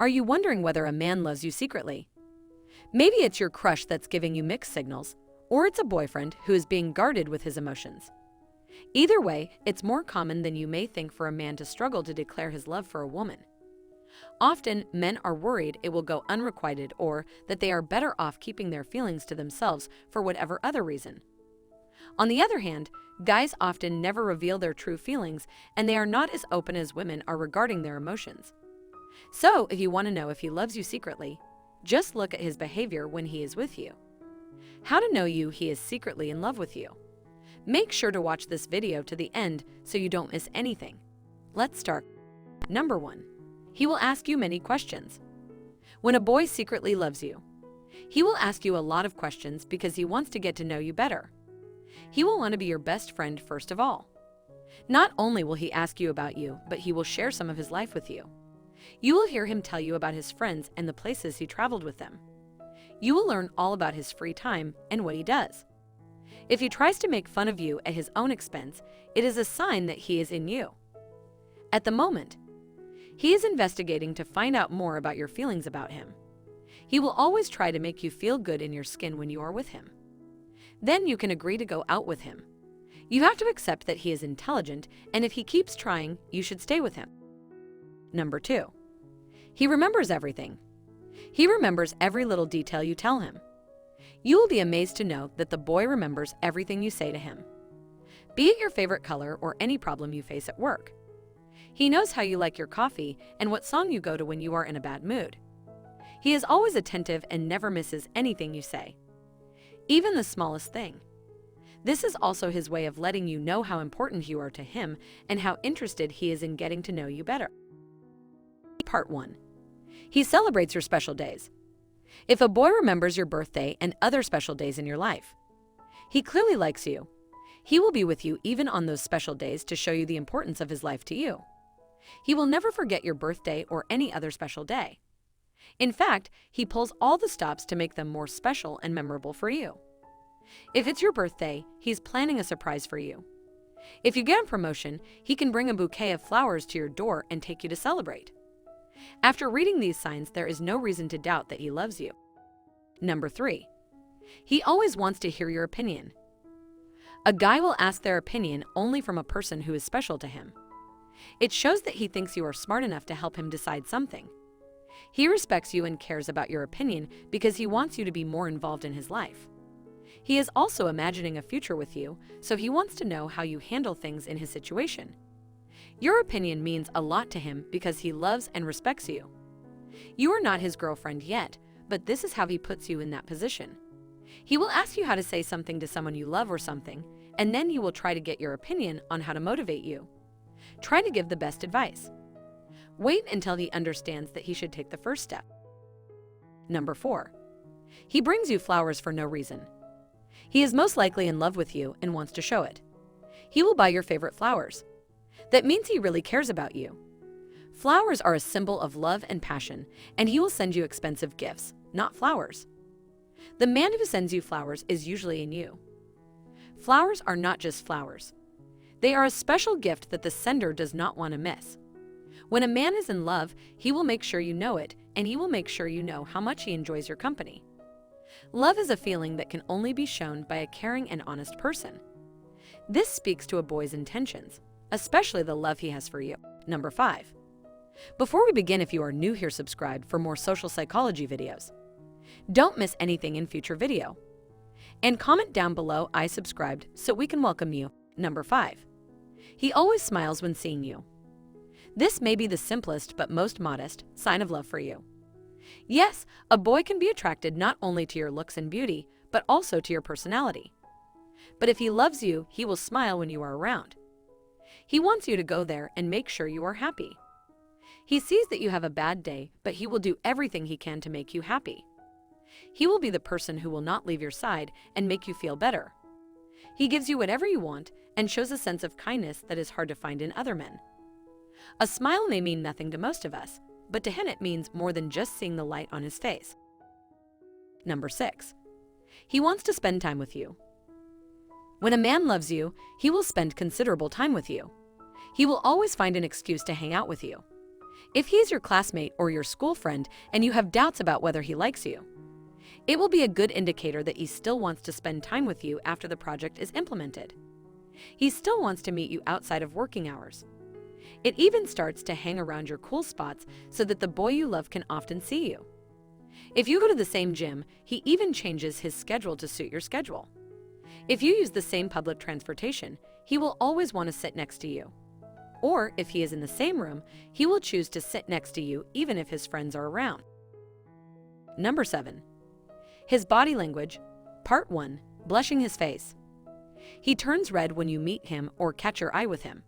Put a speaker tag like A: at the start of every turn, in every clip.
A: Are you wondering whether a man loves you secretly? Maybe it's your crush that's giving you mixed signals, or it's a boyfriend who is being guarded with his emotions. Either way, it's more common than you may think for a man to struggle to declare his love for a woman. Often, men are worried it will go unrequited or that they are better off keeping their feelings to themselves for whatever other reason. On the other hand, guys often never reveal their true feelings, and they are not as open as women are regarding their emotions. So, if you want to know if he loves you secretly, just look at his behavior when he is with you. How to know he is secretly in love with you. Make sure to watch this video to the end so you don't miss anything. Let's start. Number 1. He will ask you many questions. When a boy secretly loves you, he will ask you a lot of questions because he wants to get to know you better. He will want to be your best friend first of all. Not only will he ask you about you, but he will share some of his life with you. You will hear him tell you about his friends and the places he traveled with them. You will learn all about his free time and what he does. If he tries to make fun of you at his own expense, it is a sign that he is in you. At the moment, he is investigating to find out more about your feelings about him. He will always try to make you feel good in your skin when you are with him. Then you can agree to go out with him. You have to accept that he is intelligent, and if he keeps trying, you should stay with him. Number 2. He remembers everything. He remembers every little detail you tell him. You will be amazed to know that the boy remembers everything you say to him. Be it your favorite color or any problem you face at work. He knows how you like your coffee and what song you go to when you are in a bad mood. He is always attentive and never misses anything you say, even the smallest thing. This is also his way of letting you know how important you are to him and how interested he is in getting to know you better. Part 1. He celebrates your special days. If a boy remembers your birthday and other special days in your life, he clearly likes you. He will be with you even on those special days to show you the importance of his life to you. He will never forget your birthday or any other special day. In fact, he pulls all the stops to make them more special and memorable for you. If it's your birthday, he's planning a surprise for you. If you get a promotion, he can bring a bouquet of flowers to your door and take you to celebrate. After reading these signs, there is no reason to doubt that he loves you. Number 3. He always wants to hear your opinion. A guy will ask their opinion only from a person who is special to him. It shows that he thinks you are smart enough to help him decide something. He respects you and cares about your opinion because he wants you to be more involved in his life. He is also imagining a future with you, so he wants to know how you handle things in his situation. Your opinion means a lot to him because he loves and respects you. You are not his girlfriend yet, but this is how he puts you in that position. He will ask you how to say something to someone you love or something, and then you will try to get your opinion on how to motivate you. Try to give the best advice. Wait until he understands that he should take the first step. Number 4. He brings you flowers for no reason. He is most likely in love with you and wants to show it. He will buy your favorite flowers. That means he really cares about you. Flowers are a symbol of love and passion, and he will send you expensive gifts, not flowers. The man who sends you flowers is usually in you. Flowers are not just flowers. They are a special gift that the sender does not want to miss. When a man is in love, he will make sure you know it, and he will make sure you know how much he enjoys your company. Love is a feeling that can only be shown by a caring and honest person. This speaks to a boy's intentions, especially the love he has for you. Number 5. Before we begin, if you are new here, subscribe for more social psychology videos. Don't miss anything in future video. And comment down below I subscribed so we can welcome you. Number 5. He always smiles when seeing you. This may be the simplest but most modest sign of love for you. Yes, a boy can be attracted not only to your looks and beauty, but also to your personality. But if he loves you, he will smile when you are around. He wants you to go there and make sure you are happy. He sees that you have a bad day, but he will do everything he can to make you happy. He will be the person who will not leave your side and make you feel better. He gives you whatever you want and shows a sense of kindness that is hard to find in other men. A smile may mean nothing to most of us, but to him it means more than just seeing the light on his face. Number 6. He wants to spend time with you. When a man loves you, he will spend considerable time with you. He will always find an excuse to hang out with you. If he's your classmate or your school friend and you have doubts about whether he likes you, it will be a good indicator that he still wants to spend time with you after the project is implemented. He still wants to meet you outside of working hours. It even starts to hang around your cool spots so that the boy you love can often see you. If you go to the same gym, he even changes his schedule to suit your schedule. If you use the same public transportation, he will always want to sit next to you. Or if he is in the same room, he will choose to sit next to you even if his friends are around. Number 7. His body language. Part 1. Blushing his face. He turns red when you meet him or catch your eye with him.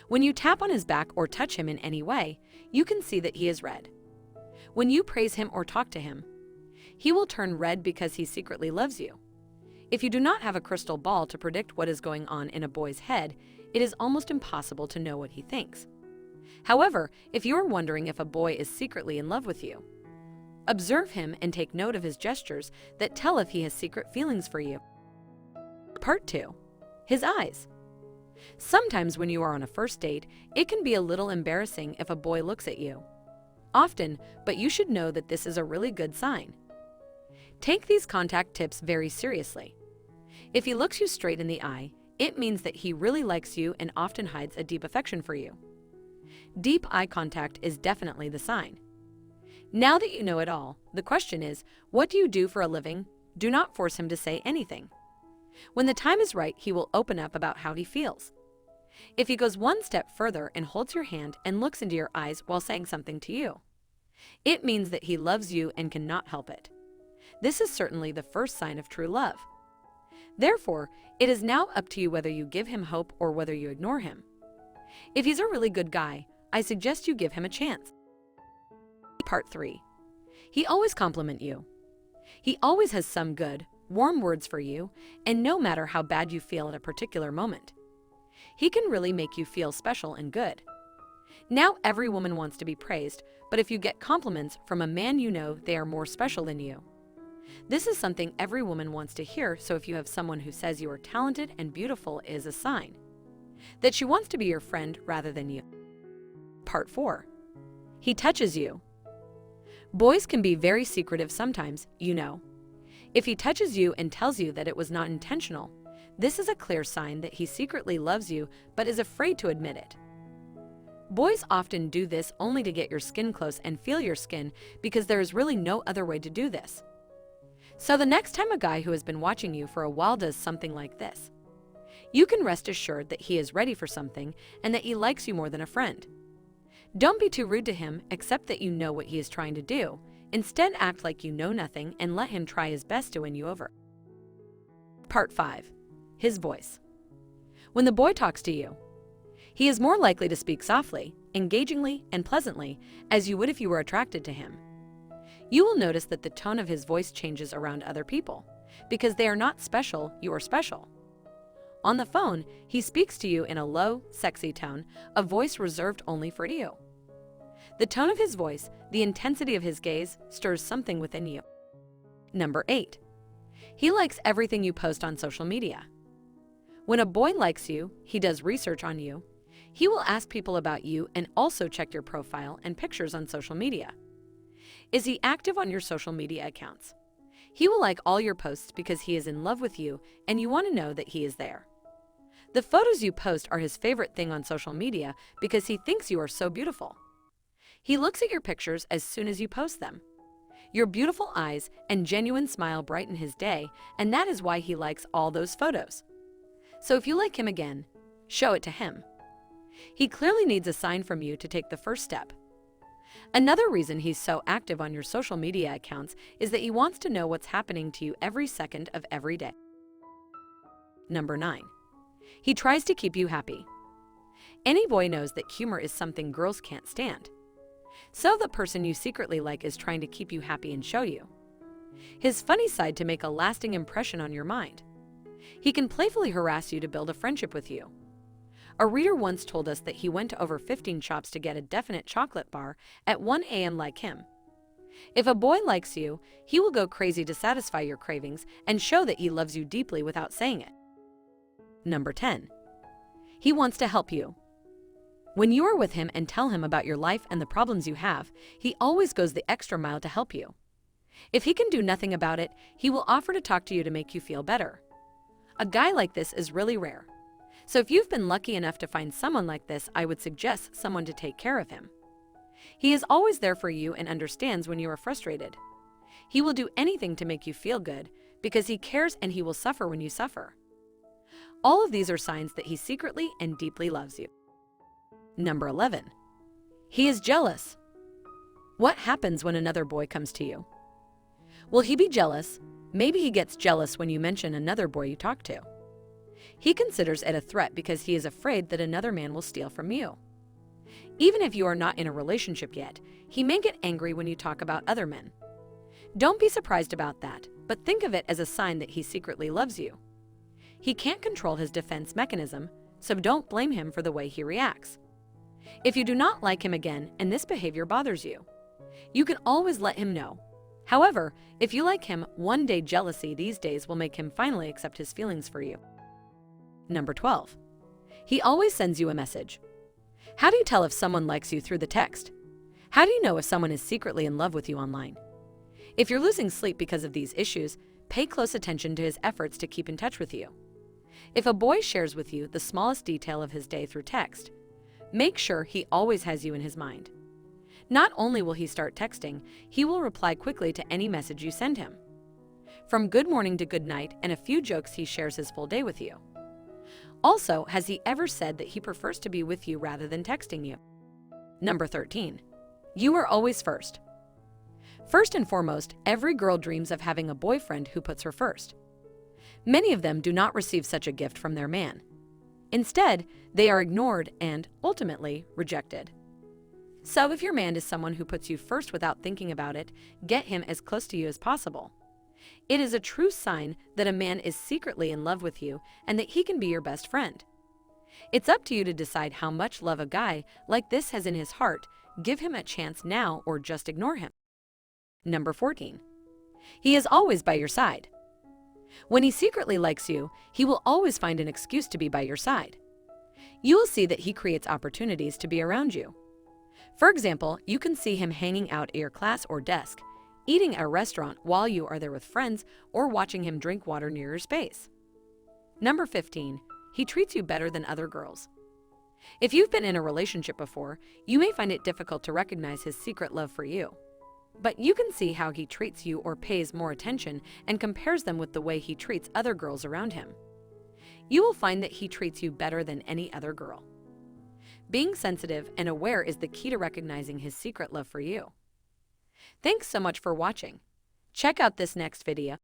A: When you tap on his back or touch him in any way, you can see that he is red. When you praise him or talk to him, he will turn red because he secretly loves you. If you do not have a crystal ball to predict what is going on in a boy's head, it is almost impossible to know what he thinks. However, if you are wondering if a boy is secretly in love with you, observe him and take note of his gestures that tell if he has secret feelings for you. Part 2. His eyes. Sometimes when you are on a first date, it can be a little embarrassing if a boy looks at you. Often, but you should know that this is a really good sign. Take these contact tips very seriously. If he looks you straight in the eye, it means that he really likes you and often hides a deep affection for you. Deep eye contact is definitely the sign. Now that you know it all, the question is, what do you do for a living? Do not force him to say anything. When the time is right, he will open up about how he feels. If he goes one step further and holds your hand and looks into your eyes while saying something to you, it means that he loves you and cannot help it. This is certainly the first sign of true love. Therefore, it is now up to you whether you give him hope or whether you ignore him. If he's a really good guy, I suggest you give him a chance. Part 3. He always compliments you. He always has some good, warm words for you, and no matter how bad you feel at a particular moment, he can really make you feel special and good. Now every woman wants to be praised, but if you get compliments from a man, you know they are more special than you. This is something every woman wants to hear, so if you have someone who says you are talented and beautiful, it is a sign that she wants to be your friend rather than you. Part 4. He touches you. Boys can be very secretive sometimes, you know. If he touches you and tells you that it was not intentional, this is a clear sign that he secretly loves you but is afraid to admit it. Boys often do this only to get your skin close and feel your skin because there is really no other way to do this. So the next time a guy who has been watching you for a while does something like this, you can rest assured that he is ready for something and that he likes you more than a friend. Don't be too rude to him, accept that you know what he is trying to do. Instead, act like you know nothing and let him try his best to win you over. Part 5. His voice. When the boy talks to you, he is more likely to speak softly, engagingly, and pleasantly, as you would if you were attracted to him. You will notice that the tone of his voice changes around other people. Because they are not special, you are special. On the phone, he speaks to you in a low, sexy tone, a voice reserved only for you. The tone of his voice, the intensity of his gaze, stirs something within you. Number 8. He likes everything you post on social media. When a boy likes you, he does research on you. He will ask people about you and also check your profile and pictures on social media. Is he active on your social media accounts? He will like all your posts because he is in love with you and you want to know that he is there. The photos you post are his favorite thing on social media because he thinks you are so beautiful. He looks at your pictures as soon as you post them. Your beautiful eyes and genuine smile brighten his day, and that is why he likes all those photos. So if you like him again, show it to him. He clearly needs a sign from you to take the first step. Another reason he's so active on your social media accounts is that he wants to know what's happening to you every second of every day. Number 9. He tries to keep you happy. Any boy knows that humor is something girls can't stand. So the person you secretly like is trying to keep you happy and show you his funny side to make a lasting impression on your mind. He can playfully harass you to build a friendship with you. A reader once told us that he went to over 15 shops to get a definite chocolate bar at 1 a.m. like him. If a boy likes you, he will go crazy to satisfy your cravings and show that he loves you deeply without saying it. Number 10. He wants to help you. When you are with him and tell him about your life and the problems you have, he always goes the extra mile to help you. If he can do nothing about it, he will offer to talk to you to make you feel better. A guy like this is really rare. So if you've been lucky enough to find someone like this, I would suggest someone to take care of him. He is always there for you and understands when you are frustrated. He will do anything to make you feel good because he cares, and he will suffer when you suffer. All of these are signs that he secretly and deeply loves you. Number 11. He is jealous. What happens when another boy comes to you? Will he be jealous? Maybe he gets jealous when you mention another boy you talk to. He considers it a threat because he is afraid that another man will steal from you. Even if you are not in a relationship yet, he may get angry when you talk about other men. Don't be surprised about that, but think of it as a sign that he secretly loves you. He can't control his defense mechanism, so don't blame him for the way he reacts. If you do not like him again and this behavior bothers you, you can always let him know. However, if you like him, one day jealousy these days will make him finally accept his feelings for you. Number 12. He always sends you a message. How do you tell if someone likes you through the text? How do you know if someone is secretly in love with you online? If you're losing sleep because of these issues, pay close attention to his efforts to keep in touch with you. If a boy shares with you the smallest detail of his day through text, make sure he always has you in his mind. Not only will he start texting, he will reply quickly to any message you send him. From good morning to good night and a few jokes, he shares his full day with you. Also, has he ever said that he prefers to be with you rather than texting you? Number 13. You are always first. First and foremost, every girl dreams of having a boyfriend who puts her first. Many of them do not receive such a gift from their man. Instead, they are ignored and, ultimately, rejected. So if your man is someone who puts you first without thinking about it, get him as close to you as possible. It is a true sign that a man is secretly in love with you and that he can be your best friend. It's up to you to decide how much love a guy like this has in his heart. Give him a chance now or just ignore him. Number 14. He is always by your side. When he secretly likes you, he will always find an excuse to be by your side. You will see that he creates opportunities to be around you. For example, you can see him hanging out at your class or desk, eating at a restaurant while you are there with friends, or watching him drink water near your space. Number 15. He treats you better than other girls. If you've been in a relationship before, you may find it difficult to recognize his secret love for you. But you can see how he treats you or pays more attention and compares them with the way he treats other girls around him. You will find that he treats you better than any other girl. Being sensitive and aware is the key to recognizing his secret love for you. Thanks so much for watching. Check out this next video.